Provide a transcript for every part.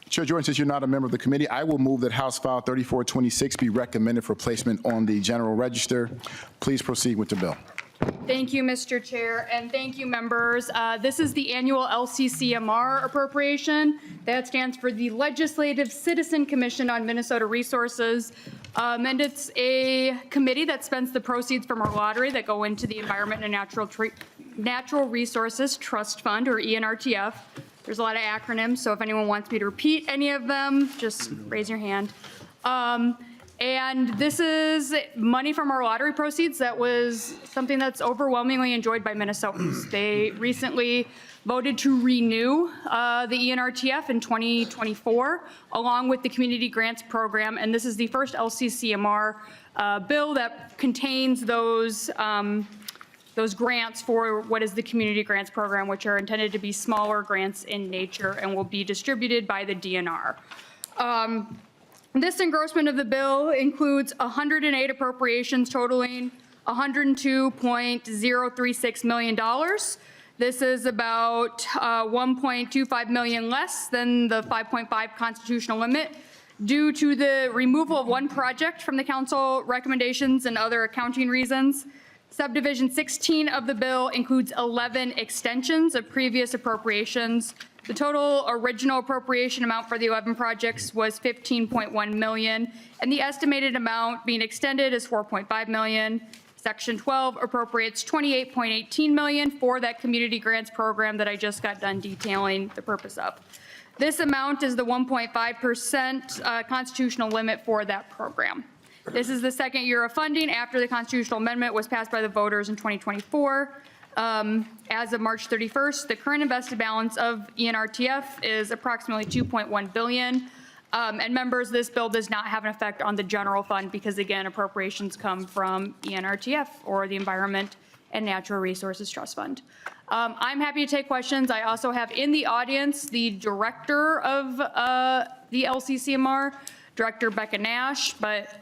Chair Jordan, since you're not a member of the committee, I will move that House File 3426 be recommended for placement on the General Register. Please proceed with the bill. Thank you, Mr. Chair, and thank you, members. This is the annual LCCMR appropriation. That stands for the Legislative Citizen Commission on Minnesota Resources. And it's a committee that spends the proceeds from our lottery that go into the Environment and Natural Resources Trust Fund, or ENRTF. There's a lot of acronyms, so if anyone wants me to repeat any of them, just raise your hand. And this is money from our lottery proceeds that was something that's overwhelmingly enjoyed by Minnesotans. They recently voted to renew the ENRTF in 2024, along with the Community Grants Program, and this is the first LCCMR bill that contains those grants for what is the Community Grants Program, which are intended to be smaller grants in nature and will be distributed by the DNR. This engrossment of the bill includes 108 appropriations totaling $102.036 million. This is about 1.25 million less than the 5.5 constitutional limit due to the removal of one project from the council recommendations and other accounting reasons. Subdivision 16 of the bill includes 11 extensions of previous appropriations. The total original appropriation amount for the 11 projects was $15.1 million, and the estimated amount being extended is $4.5 million. Section 12 appropriates $28.18 million for that community grants program that I just got done detailing the purpose of. This amount is the 1.5% constitutional limit for that program. This is the second year of funding after the constitutional amendment was passed by the voters in 2024. As of March 31st, the current invested balance of ENRTF is approximately $2.1 billion. And members, this bill does not have an effect on the general fund because, again, appropriations come from ENRTF, or the Environment and Natural Resources Trust Fund. I'm happy to take questions. I also have in the audience the director of the LCCMR, Director Becca Nash, but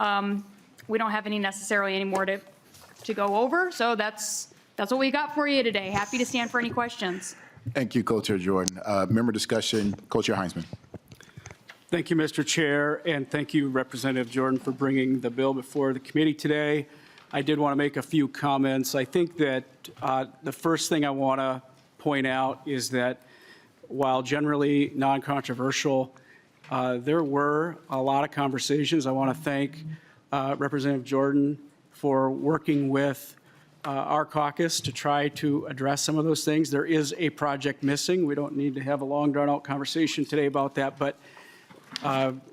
we don't have any necessarily any more to go over. So that's what we got for you today. Happy to stand for any questions. Thank you, Co-Chair Jordan. Member discussion, Co-Chair Heinzman. Thank you, Mr. Chair, and thank you, Representative Jordan, for bringing the bill before the committee today. I did want to make a few comments. I think that the first thing I want to point out is that while generally non-controversial, there were a lot of conversations. I want to thank Representative Jordan for working with our caucus to try to address some of those things. There is a project missing. We don't need to have a long, drawn-out conversation today about that, but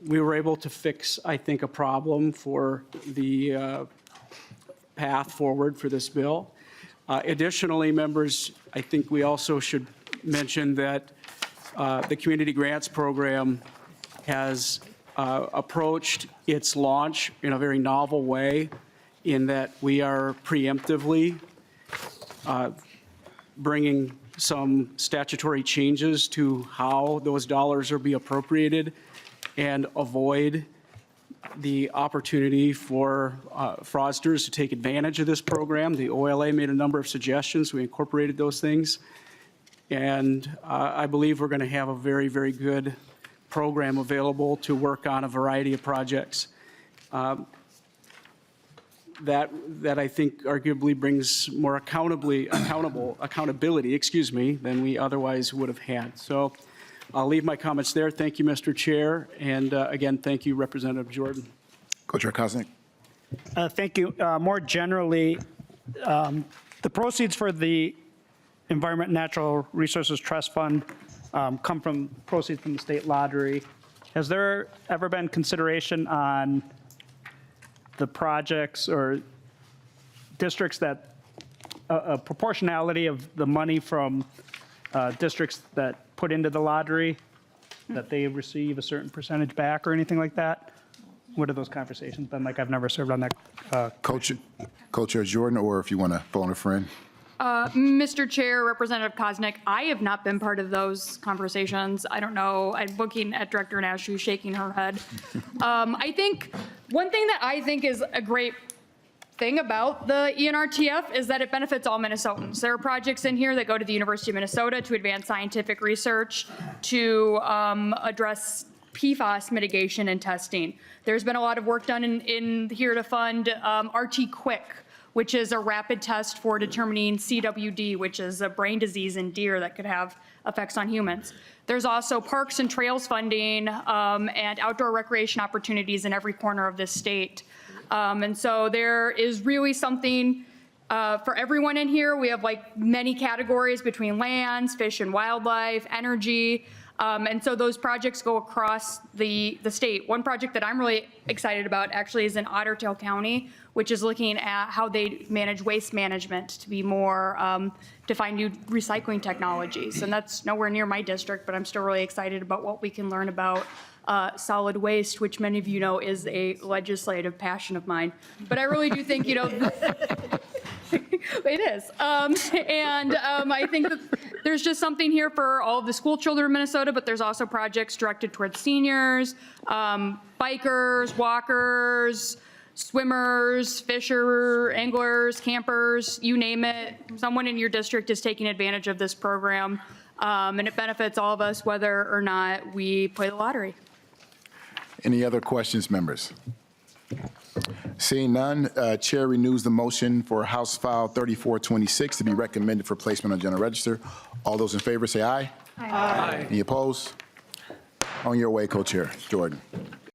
we were able to fix, I think, a problem for the path forward for this bill. Additionally, members, I think we also should mention that the Community Grants Program has approached its launch in a very novel way, in that we are preemptively bringing some statutory changes to how those dollars are being appropriated and avoid the opportunity for fraudsters to take advantage of this program. The OLA made a number of suggestions. We incorporated those things. And I believe we're going to have a very, very good program available to work on a variety of projects. That I think arguably brings more accountability, than we otherwise would have had. So I'll leave my comments there. Thank you, Mr. Chair. And again, thank you, Representative Jordan. Co-Chair Koznick. Thank you. More generally, the proceeds for the Environment and Natural Resources Trust Fund come from proceeds from the state lottery. Has there ever been consideration on the projects or districts that a proportionality of the money from districts that put into the lottery, that they receive a certain percentage back or anything like that? What are those conversations been like? I've never served on that. Co-Chair Jordan, or if you want to phone a friend. Mr. Chair, Representative Koznick, I have not been part of those conversations. I don't know. I'm looking at Director Nash, who's shaking her head. I think one thing that I think is a great thing about the ENRTF is that it benefits all Minnesotans. There are projects in here that go to the University of Minnesota to advance scientific research, to address PFAS mitigation and testing. There's been a lot of work done in here to fund RT Quick, which is a rapid test for determining CWD, which is a brain disease in deer that could have effects on humans. There's also parks and trails funding and outdoor recreation opportunities in every corner of this state. And so there is really something for everyone in here. We have like many categories between lands, fish and wildlife, energy. And so those projects go across the state. One project that I'm really excited about actually is in Otter Tail County, which is looking at how they manage waste management to be more, to find new recycling technologies. And that's nowhere near my district, but I'm still really excited about what we can learn about solid waste, which many of you know is a legislative passion of mine. But I really do think, it is. I think that there's just something here for all of the school children in Minnesota, but there's also projects directed towards seniors, bikers, walkers, swimmers, fisher, anglers, campers, you name it. Someone in your district is taking advantage of this program, and it benefits all of us whether or not we play the lottery. Any other questions, members? Seeing none, Chair renews the motion for House File 3426 to be recommended for placement on General Register. All those in favor say aye. Aye. Any opposed? On your way, Co-Chair Jordan.